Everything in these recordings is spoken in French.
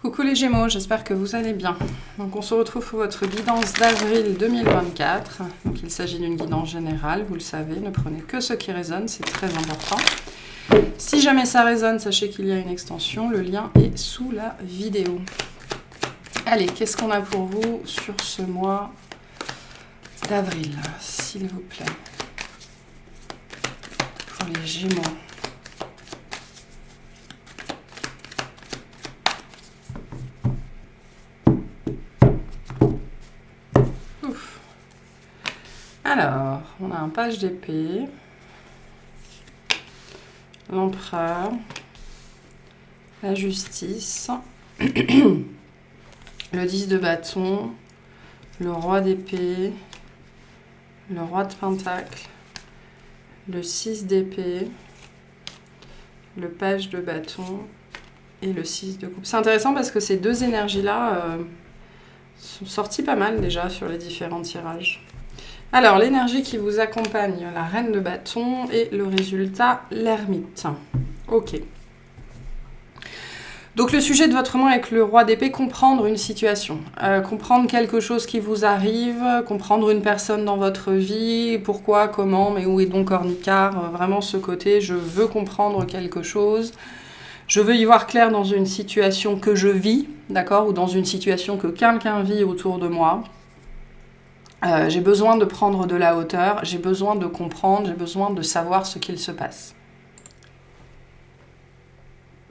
Coucou les Gémeaux, j'espère que vous allez bien. Donc on se retrouve pour votre guidance d'avril 2024. Donc il s'agit d'une guidance générale, vous le savez, ne prenez que ce qui résonne, c'est très important. Si jamais ça résonne, sachez qu'il y a une extension, le lien est sous la vidéo. Allez, qu'est-ce qu'on a pour vous sur ce mois d'avril, s'il vous plaît, pour les Gémeaux? Alors, on a un page d'épée, l'empereur, la justice, le 10 de bâton, le roi d'épée, le roi de pentacle, le 6 d'épée, le page de bâton et le 6 de coupe. C'est intéressant parce que ces deux énergies-là sont sorties pas mal déjà sur les différents tirages. Alors, l'énergie qui vous accompagne, la reine de bâton, et le résultat, l'ermite. Ok. Donc, le sujet de votre mois avec le roi d'épée, comprendre une situation. Comprendre quelque chose qui vous arrive, comprendre une personne dans votre vie, pourquoi, comment, mais où est donc Ornicard. Vraiment ce côté, je veux comprendre quelque chose. Je veux y voir clair dans une situation que je vis, d'accord, ou dans une situation que quelqu'un vit autour de moi. J'ai besoin de prendre de la hauteur, j'ai besoin de comprendre, j'ai besoin de savoir ce qu'il se passe.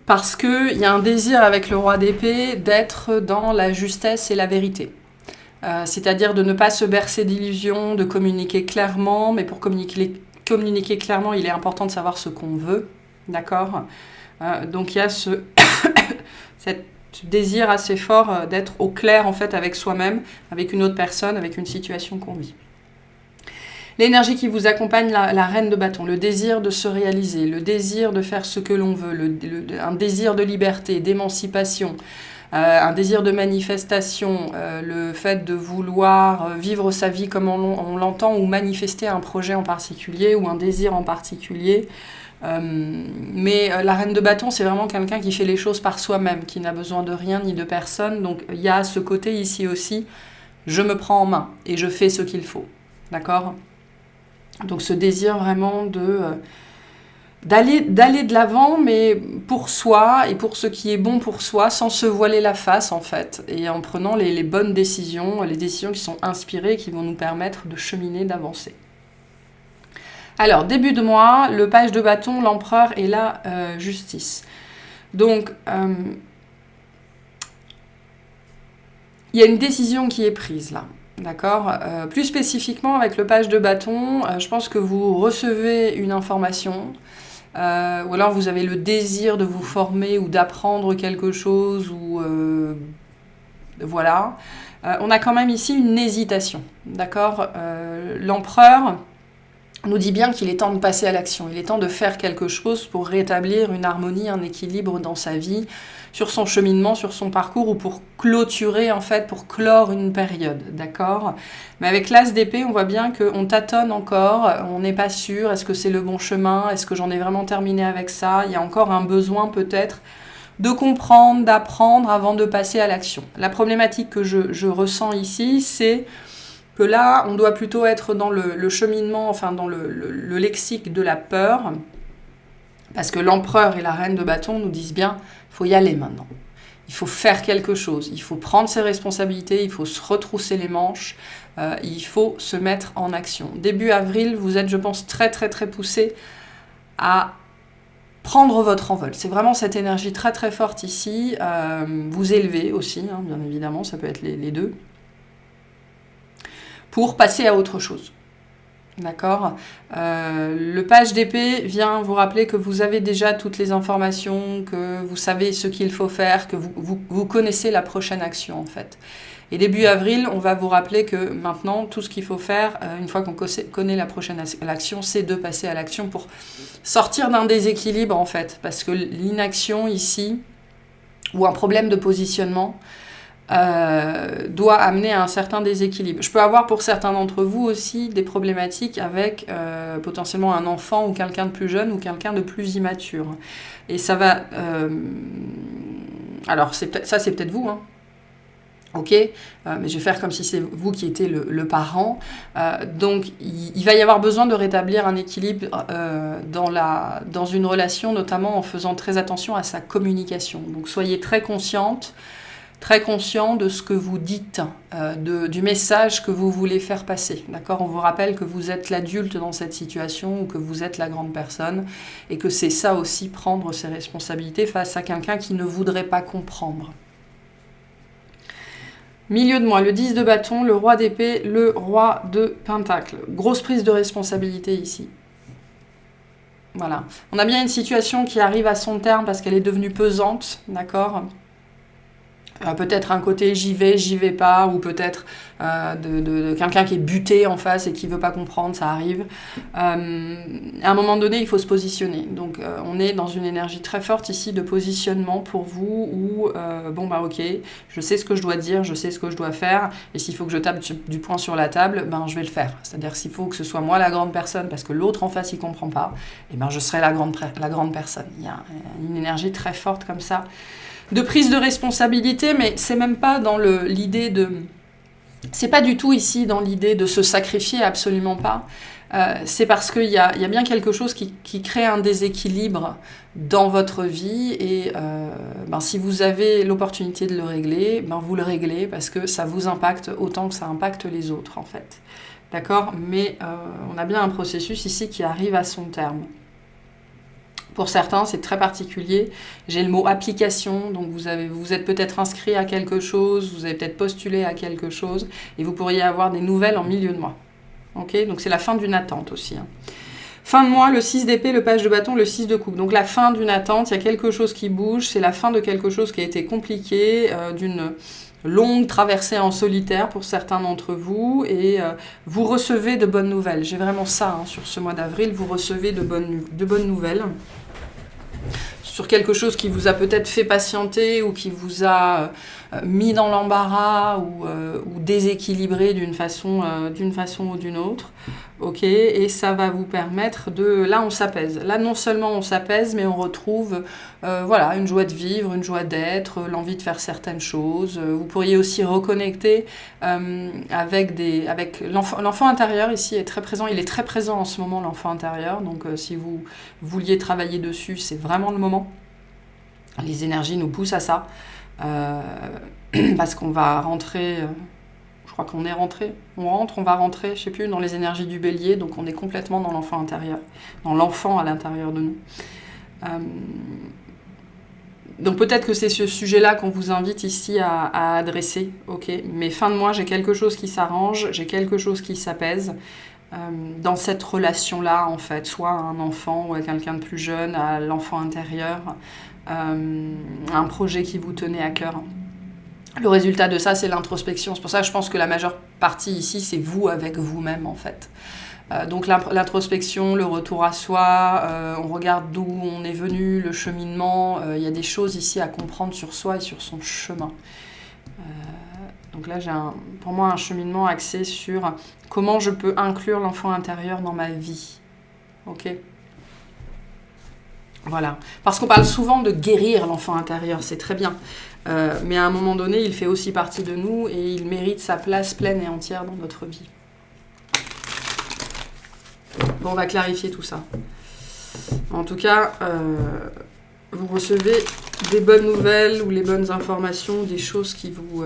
Parce qu'il y a un désir avec le roi d'épée d'être dans la justesse et la vérité. C'est-à-dire de ne pas se bercer d'illusions, de communiquer clairement, mais pour communiquer clairement, il est important de savoir ce qu'on veut, d'accord ? Donc il y a cette désir assez fort d'être au clair en fait avec soi-même, avec une autre personne, avec une situation qu'on vit. L'énergie qui vous accompagne, la reine de bâton, le désir de se réaliser, le désir de faire ce que l'on veut, un désir de liberté, d'émancipation, un désir de manifestation, le fait de vouloir vivre sa vie comme on l'entend ou manifester un projet en particulier ou un désir en particulier. Mais la reine de bâton, c'est vraiment quelqu'un qui fait les choses par soi-même, qui n'a besoin de rien ni de personne. Donc il y a ce côté ici aussi, je me prends en main et je fais ce qu'il faut. D'accord ? Donc ce désir vraiment d'aller de l'avant, mais pour soi et pour ce qui est bon pour soi, sans se voiler la face en fait, et en prenant les bonnes décisions, les décisions qui sont inspirées, qui vont nous permettre de cheminer, d'avancer. Alors, début de mois, le page de bâton, l'empereur et la justice. Donc, il y a une décision qui est prise là, d'accord ? Plus spécifiquement, avec le page de bâton, je pense que vous recevez une information, ou alors vous avez le désir de vous former ou d'apprendre quelque chose, ou voilà. On a quand même ici une hésitation, d'accord ? L'empereur nous dit bien qu'il est temps de passer à l'action, il est temps de faire quelque chose pour rétablir une harmonie, un équilibre dans sa vie, sur son cheminement, sur son parcours, ou pour clôturer, en fait, pour clore une période, d'accord ? Mais avec l'as d'épée, on voit bien qu'on tâtonne encore, on n'est pas sûr, est-ce que c'est le bon chemin, est-ce que j'en ai vraiment terminé avec ça ? Il y a encore un besoin peut-être de comprendre, d'apprendre avant de passer à l'action. La problématique que je ressens ici, c'est que là, on doit plutôt être dans le cheminement, enfin dans le lexique de la peur, parce que l'empereur et la reine de bâton nous disent bien, il faut y aller maintenant. Il faut faire quelque chose, il faut prendre ses responsabilités, il faut se retrousser les manches, il faut se mettre en action. Début avril, vous êtes, je pense, très très très poussé à prendre votre envol. C'est vraiment cette énergie très très forte ici, vous élever aussi, hein, bien évidemment, ça peut être les deux, pour passer à autre chose. D'accord ? Le page d'épée vient vous rappeler que vous avez déjà toutes les informations, que vous savez ce qu'il faut faire, que vous connaissez la prochaine action en fait. Et début avril, on va vous rappeler que maintenant, tout ce qu'il faut faire, une fois qu'on connaît la prochaine action, c'est de passer à l'action pour sortir d'un déséquilibre en fait. Parce que l'inaction ici, ou un problème de positionnement, doit amener à un certain déséquilibre. Je peux avoir pour certains d'entre vous aussi des problématiques avec potentiellement un enfant ou quelqu'un de plus jeune ou quelqu'un de plus immature. Et ça va Alors, c'est peut-être vous, hein. Ok, mais je vais faire comme si c'est vous qui étiez le parent. Donc, il va y avoir besoin de rétablir un équilibre dans une relation, notamment en faisant très attention à sa communication. Donc, soyez très conscient de ce que vous dites, du message que vous voulez faire passer. D'accord ? On vous rappelle que vous êtes l'adulte dans cette situation ou que vous êtes la grande personne et que c'est ça aussi, prendre ses responsabilités face à quelqu'un qui ne voudrait pas comprendre. Milieu de moi, le 10 de bâton, le roi d'épée, le roi de pentacle. Grosse prise de responsabilité ici. Voilà. On a bien une situation qui arrive à son terme parce qu'elle est devenue pesante, d'accord ? Peut-être un côté j'y vais pas, ou peut-être de quelqu'un qui est buté en face et qui veut pas comprendre, ça arrive. À un moment donné, il faut se positionner. Donc on est dans une énergie très forte ici de positionnement pour vous, où ok, je sais ce que je dois dire, je sais ce que je dois faire, et s'il faut que je tape du poing sur la table, je vais le faire. C'est-à-dire s'il faut que ce soit moi la grande personne parce que l'autre en face il comprend pas, je serai la grande personne. Il y a une énergie très forte comme ça, de prise de responsabilité, mais c'est même pas dans l'idée de... C'est pas du tout ici dans l'idée de se sacrifier, absolument pas. C'est parce qu'il y a bien quelque chose qui crée un déséquilibre dans votre vie, et si vous avez l'opportunité de le régler, vous le réglez parce que ça vous impacte autant que ça impacte les autres, en fait. D'accord ? Mais on a bien un processus ici qui arrive à son terme. Pour certains, c'est très particulier. J'ai le mot application, donc vous êtes peut-être inscrit à quelque chose, vous avez peut-être postulé à quelque chose, et vous pourriez avoir des nouvelles en milieu de mois. Ok ? Donc c'est la fin d'une attente aussi. Hein. Fin de mois, le 6 d'épée, le page de bâton, le 6 de coupe. Donc la fin d'une attente, il y a quelque chose qui bouge, c'est la fin de quelque chose qui a été compliqué, d'une longue traversée en solitaire pour certains d'entre vous, et vous recevez de bonnes nouvelles. J'ai vraiment ça, hein, sur ce mois d'avril, vous recevez de bonnes nouvelles. Sur quelque chose qui vous a peut-être fait patienter ou qui vous a mis dans l'embarras ou déséquilibré d'une façon ou d'une autre. Ok, et ça va vous permettre de... Là, on s'apaise. Là, non seulement on s'apaise, mais on retrouve une joie de vivre, une joie d'être, l'envie de faire certaines choses. Vous pourriez aussi reconnecter avec l'enfant intérieur. Ici est très présent. Il est très présent en ce moment, l'enfant intérieur. Donc, si vous vouliez travailler dessus, c'est vraiment le moment. Les énergies nous poussent à ça. Parce qu'on va rentrer... Je crois qu'on est rentré. On va rentrer, je ne sais plus, dans les énergies du bélier. Donc on est complètement dans l'enfant intérieur, dans l'enfant à l'intérieur de nous. Donc peut-être que c'est ce sujet-là qu'on vous invite ici à adresser. Ok, mais fin de mois, j'ai quelque chose qui s'arrange, j'ai quelque chose qui s'apaise. Dans cette relation-là, en fait, soit à un enfant ou à quelqu'un de plus jeune, à l'enfant intérieur, un projet qui vous tenait à cœur. Le résultat de ça, c'est l'introspection. C'est pour ça que je pense que la majeure partie ici, c'est vous avec vous-même, en fait. Donc l'introspection, le retour à soi, on regarde d'où on est venu, le cheminement. Il y a des choses ici à comprendre sur soi et sur son chemin. Donc là, j'ai pour moi un cheminement axé sur comment je peux inclure l'enfant intérieur dans ma vie. Ok ? Voilà. Parce qu'on parle souvent de guérir l'enfant intérieur, c'est très bien. Mais à un moment donné, il fait aussi partie de nous et il mérite sa place pleine et entière dans notre vie. Bon, on va clarifier tout ça. En tout cas, vous recevez des bonnes nouvelles ou les bonnes informations, des choses qui vous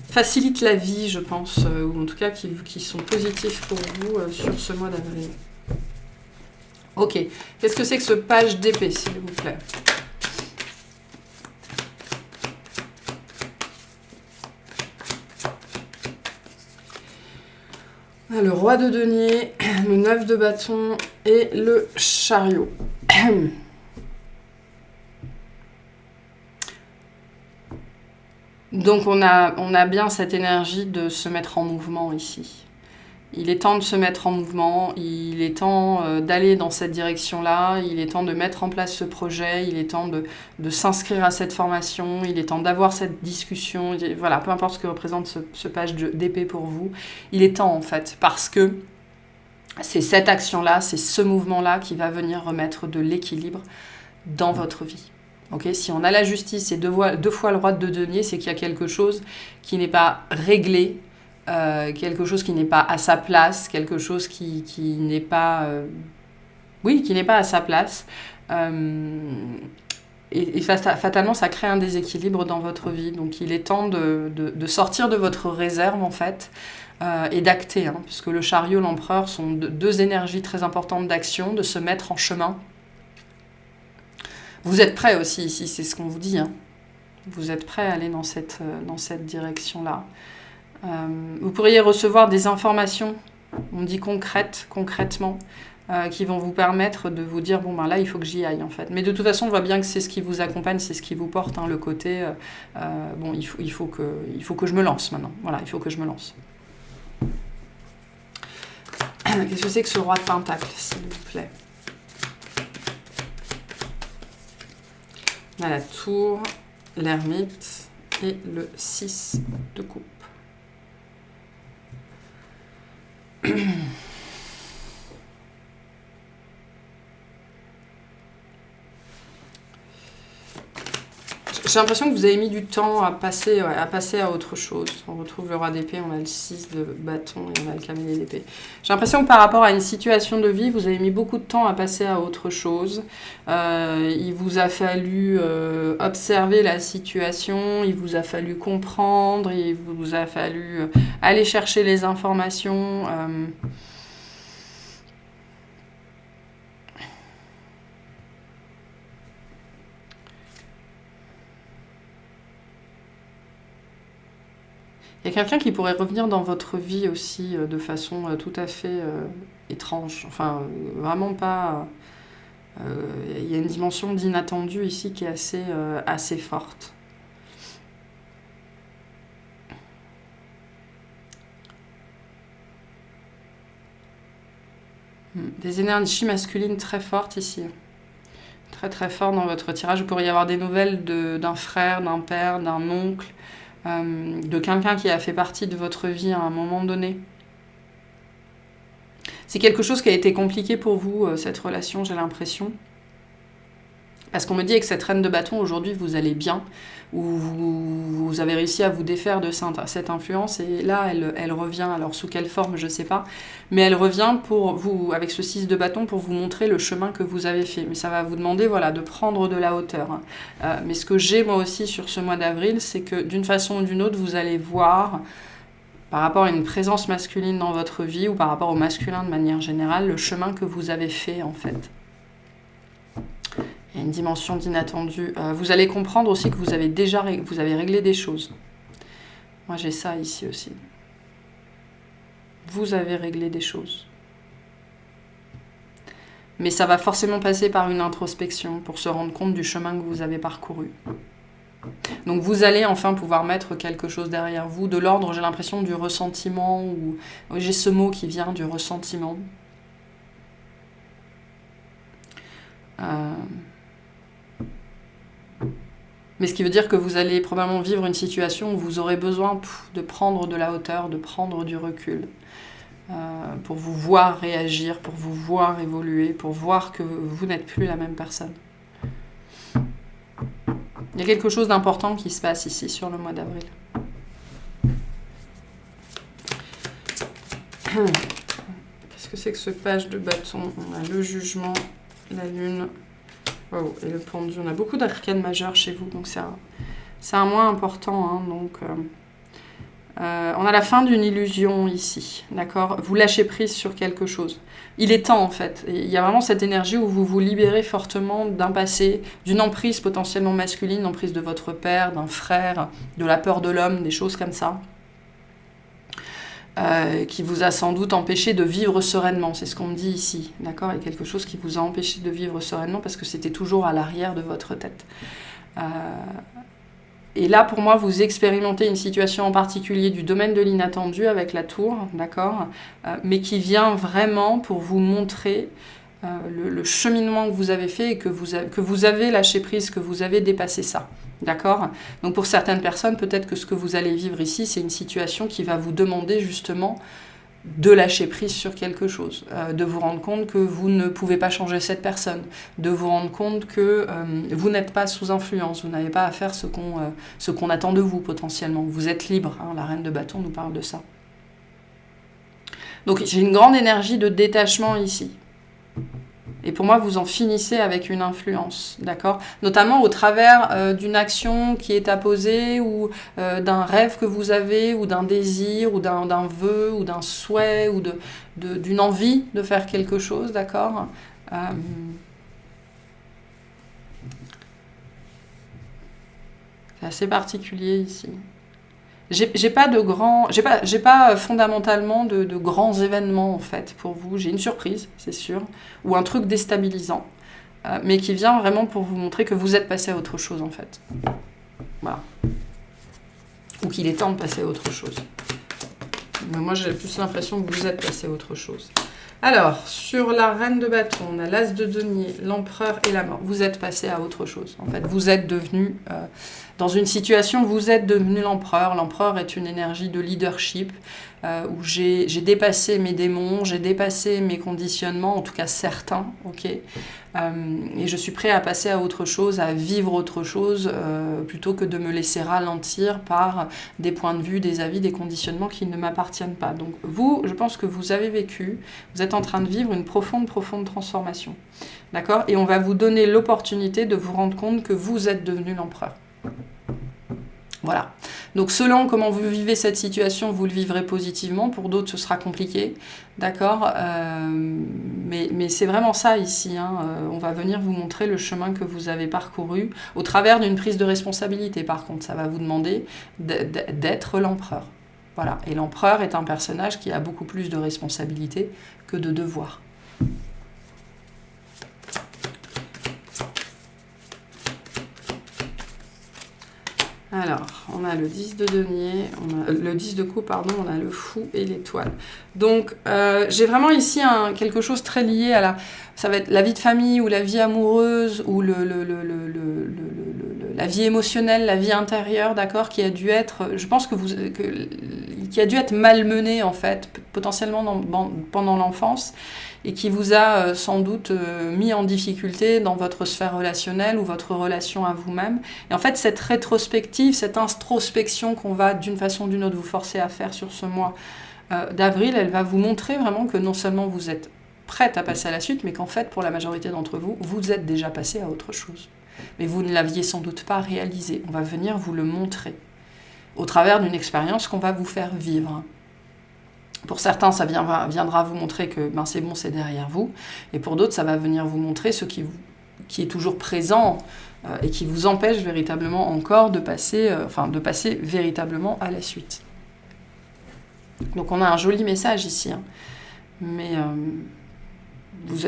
facilitent la vie, je pense, ou en tout cas qui sont positifs pour vous sur ce mois d'avril. Ok, qu'est-ce que c'est que ce page d'épée, s'il vous plaît ? Le roi de denier, le 9 de bâton et le chariot. Donc on a bien cette énergie de se mettre en mouvement ici. Il est temps de se mettre en mouvement, il est temps d'aller dans cette direction-là, il est temps de mettre en place ce projet, il est temps de s'inscrire à cette formation, il est temps d'avoir cette discussion, voilà, peu importe ce que représente ce page d'épée pour vous, il est temps en fait, parce que c'est cette action-là, c'est ce mouvement-là qui va venir remettre de l'équilibre dans votre vie. Okay, si on a la justice et deux fois le roi de denier, c'est qu'il y a quelque chose qui n'est pas réglé, quelque chose qui n'est pas à sa place, quelque chose qui n'est pas... oui, qui n'est pas à sa place. Et fatalement, ça crée un déséquilibre dans votre vie. Donc il est temps de sortir de votre réserve, en fait, et d'acter, hein, puisque le chariot, l'empereur sont deux énergies très importantes d'action, de se mettre en chemin. Vous êtes prêts aussi ici, c'est ce qu'on vous dit. Hein. Vous êtes prêts à aller dans cette direction-là. Vous pourriez recevoir des informations, on dit concrètement, qui vont vous permettre de vous dire, bon ben là, il faut que j'y aille, en fait. Mais de toute façon, on voit bien que c'est ce qui vous accompagne, c'est ce qui vous porte, hein, le côté, bon, il faut que je me lance maintenant. Voilà, il faut que je me lance. Qu'est-ce que c'est que ce roi de Pentacle, s'il vous plaît? On a la tour, l'ermite et le 6 de coupe. J'ai l'impression que vous avez mis du temps à passer à autre chose. On retrouve le roi d'épée, on a le 6 de bâton et on a le cavalier d'épée. J'ai l'impression que par rapport à une situation de vie, vous avez mis beaucoup de temps à passer à autre chose. Il vous a fallu observer la situation, il vous a fallu comprendre, il vous a fallu aller chercher les informations. Il y a quelqu'un qui pourrait revenir dans votre vie aussi de façon tout à fait étrange. Enfin, vraiment pas... il y a une dimension d'inattendu ici qui est assez forte. Des énergies masculines très fortes ici. Très très fortes dans votre tirage. Vous pourriez avoir des nouvelles d'un frère, d'un père, d'un oncle, de quelqu'un qui a fait partie de votre vie à un moment donné. C'est quelque chose qui a été compliqué pour vous, cette relation, j'ai l'impression. Parce qu'on me dit avec cette reine de bâton, aujourd'hui, vous allez bien, ou vous avez réussi à vous défaire de cette influence, et là, elle revient, alors sous quelle forme, je ne sais pas, mais elle revient pour vous, avec ce 6 de bâton, pour vous montrer le chemin que vous avez fait. Mais ça va vous demander, voilà, de prendre de la hauteur. Mais ce que j'ai, moi aussi, sur ce mois d'avril, c'est que, d'une façon ou d'une autre, vous allez voir, par rapport à une présence masculine dans votre vie, ou par rapport au masculin de manière générale, le chemin que vous avez fait, en fait. Il y a une dimension d'inattendu. Vous allez comprendre aussi que vous avez réglé des choses. Moi, j'ai ça ici aussi. Vous avez réglé des choses. Mais ça va forcément passer par une introspection pour se rendre compte du chemin que vous avez parcouru. Donc vous allez enfin pouvoir mettre quelque chose derrière vous, de l'ordre, j'ai l'impression, du ressentiment, ou j'ai ce mot qui vient du ressentiment. Mais ce qui veut dire que vous allez probablement vivre une situation où vous aurez besoin de prendre de la hauteur, de prendre du recul, pour vous voir réagir, pour vous voir évoluer, pour voir que vous n'êtes plus la même personne. Il y a quelque chose d'important qui se passe ici sur le mois d'avril. Qu'est-ce que c'est que ce page de bâton? On a le jugement, la lune... Oh, et le pendu, on a beaucoup d'arcanes majeures chez vous, donc c'est un mois important. Hein, donc, on a la fin d'une illusion ici, d'accord? Vous lâchez prise sur quelque chose. Il est temps, en fait. Et il y a vraiment cette énergie où vous vous libérez fortement d'un passé, d'une emprise potentiellement masculine, emprise de votre père, d'un frère, de la peur de l'homme, des choses comme ça. Qui vous a sans doute empêché de vivre sereinement, c'est ce qu'on me dit ici, d'accord? Il y a quelque chose qui vous a empêché de vivre sereinement parce que c'était toujours à l'arrière de votre tête. Et là, pour moi, vous expérimentez une situation en particulier du domaine de l'inattendu avec la tour, d'accord? Mais qui vient vraiment pour vous montrer le cheminement que vous avez fait et que vous avez lâché prise, que vous avez dépassé ça. D'accord? Donc pour certaines personnes, peut-être que ce que vous allez vivre ici, c'est une situation qui va vous demander justement de lâcher prise sur quelque chose, de vous rendre compte que vous ne pouvez pas changer cette personne, de vous rendre compte que vous n'êtes pas sous influence, vous n'avez pas à faire ce qu'on attend de vous potentiellement. Vous êtes libre, hein, la reine de bâton nous parle de ça. Donc j'ai une grande énergie de détachement ici. Et pour moi, vous en finissez avec une influence, d'accord? Notamment au travers d'une action qui est apposée ou d'un rêve que vous avez ou d'un désir ou d'un vœu ou d'un souhait ou d'une envie de faire quelque chose, d'accord? C'est assez particulier ici. J'ai pas fondamentalement de grands événements en fait pour vous. J'ai une surprise, c'est sûr, ou un truc déstabilisant, mais qui vient vraiment pour vous montrer que vous êtes passé à autre chose en fait. Voilà. Ou qu'il est temps de passer à autre chose. Mais moi j'ai plus l'impression que vous êtes passé à autre chose. Alors, sur la reine de bâton, on a l'as de denier, l'empereur et la mort. Vous êtes passé à autre chose. En fait, vous êtes devenu, dans une situation, vous êtes devenu l'empereur. L'empereur est une énergie de leadership où j'ai dépassé mes démons, j'ai dépassé mes conditionnements, en tout cas certains, ok. Et je suis prêt à passer à autre chose, à vivre autre chose, plutôt que de me laisser ralentir par des points de vue, des avis, des conditionnements qui ne m'appartiennent pas. Donc vous, je pense que vous avez vécu, vous êtes en train de vivre une profonde transformation. D'accord? Et on va vous donner l'opportunité de vous rendre compte que vous êtes devenu l'empereur. Voilà. Donc selon comment vous vivez cette situation, vous le vivrez positivement. Pour d'autres, ce sera compliqué. D'accord, mais c'est vraiment ça ici. Hein. On va venir vous montrer le chemin que vous avez parcouru au travers d'une prise de responsabilité. Par contre, ça va vous demander d'être l'empereur. Voilà. Et l'empereur est un personnage qui a beaucoup plus de responsabilités que de devoirs. Alors, on a le 10 de denier, le 10 de coupe, pardon, on a le fou et l'étoile. Donc, j'ai vraiment ici quelque chose très lié à ça va être la vie de famille ou la vie amoureuse ou la vie émotionnelle, la vie intérieure, d'accord, qui a dû être, je pense qui a dû être malmenée en fait, potentiellement pendant l'enfance, et qui vous a sans doute mis en difficulté dans votre sphère relationnelle ou votre relation à vous-même. Et en fait, cette rétrospective, cette introspection qu'on va d'une façon ou d'une autre vous forcer à faire sur ce mois d'avril, elle va vous montrer vraiment que non seulement vous êtes prête à passer à la suite, mais qu'en fait, pour la majorité d'entre vous, vous êtes déjà passé à autre chose. Mais vous ne l'aviez sans doute pas réalisé. On va venir vous le montrer au travers d'une expérience qu'on va vous faire vivre. Pour certains, ça viendra vous montrer que c'est bon, c'est derrière vous. Et pour d'autres, ça va venir vous montrer ce qui est toujours présent et qui vous empêche véritablement encore de passer véritablement à la suite. Donc on a un joli message ici. Hein. Mais vous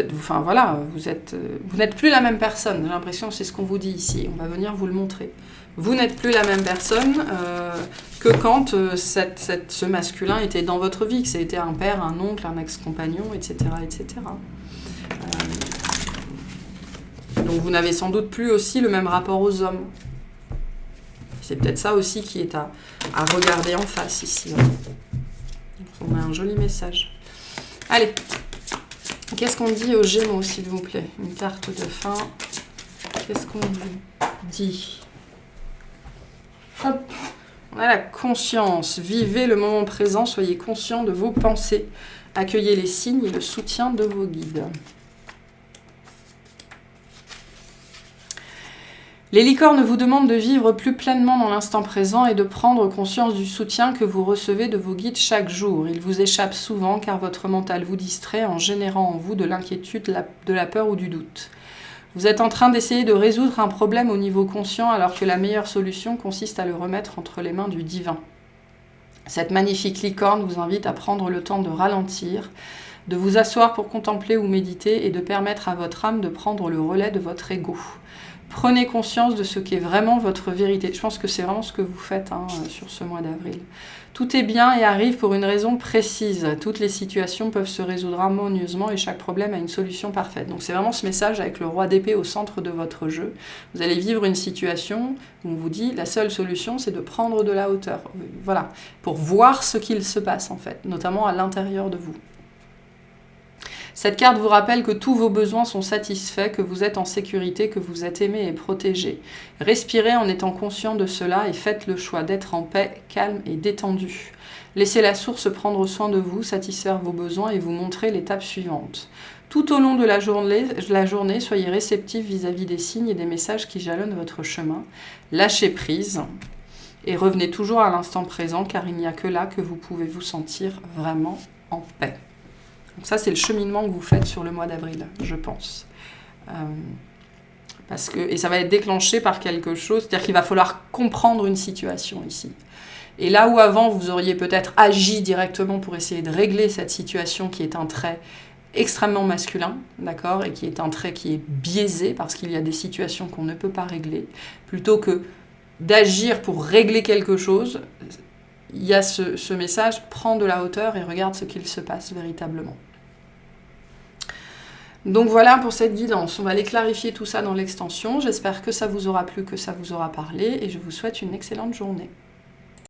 n'êtes plus la même personne. J'ai l'impression que c'est ce qu'on vous dit ici. On va venir vous le montrer. Vous n'êtes plus la même personne que quand ce masculin était dans votre vie, que ça a été un père, un oncle, un ex-compagnon, etc. etc. Donc vous n'avez sans doute plus aussi le même rapport aux hommes. C'est peut-être ça aussi qui est à regarder en face ici. Hein. On a un joli message. Allez, qu'est-ce qu'on dit aux Gémeaux, s'il vous plaît? Une carte de fin. Qu'est-ce qu'on vous dit? Hop. On a la conscience. Vivez le moment présent, soyez conscient de vos pensées. Accueillez les signes et le soutien de vos guides. Les licornes vous demandent de vivre plus pleinement dans l'instant présent et de prendre conscience du soutien que vous recevez de vos guides chaque jour. Il vous échappe souvent car votre mental vous distrait en générant en vous de l'inquiétude, de la peur ou du doute. Vous êtes en train d'essayer de résoudre un problème au niveau conscient alors que la meilleure solution consiste à le remettre entre les mains du divin. Cette magnifique licorne vous invite à prendre le temps de ralentir, de vous asseoir pour contempler ou méditer et de permettre à votre âme de prendre le relais de votre ego. Prenez conscience de ce qu'est vraiment votre vérité. Je pense que c'est vraiment ce que vous faites sur ce mois d'avril. Tout est bien et arrive pour une raison précise. Toutes les situations peuvent se résoudre harmonieusement et chaque problème a une solution parfaite. Donc c'est vraiment ce message avec le roi d'épée au centre de votre jeu. Vous allez vivre une situation où on vous dit la seule solution c'est de prendre de la hauteur. Voilà, pour voir ce qu'il se passe en fait, notamment à l'intérieur de vous. Cette carte vous rappelle que tous vos besoins sont satisfaits, que vous êtes en sécurité, que vous êtes aimé et protégé. Respirez en étant conscient de cela et faites le choix d'être en paix, calme et détendu. Laissez la source prendre soin de vous, satisfaire vos besoins et vous montrer l'étape suivante. Tout au long de la journée, soyez réceptif vis-à-vis des signes et des messages qui jalonnent votre chemin. Lâchez prise et revenez toujours à l'instant présent car il n'y a que là que vous pouvez vous sentir vraiment en paix. Donc ça, c'est le cheminement que vous faites sur le mois d'avril, je pense. Et ça va être déclenché par quelque chose, c'est-à-dire qu'il va falloir comprendre une situation ici. Et là où avant, vous auriez peut-être agi directement pour essayer de régler cette situation qui est un trait extrêmement masculin, d'accord, et qui est un trait qui est biaisé parce qu'il y a des situations qu'on ne peut pas régler, plutôt que d'agir pour régler quelque chose, il y a ce message, prends de la hauteur et regarde ce qu'il se passe véritablement. Donc voilà pour cette guidance. On va aller clarifier tout ça dans l'extension. J'espère que ça vous aura plu, que ça vous aura parlé et je vous souhaite une excellente journée.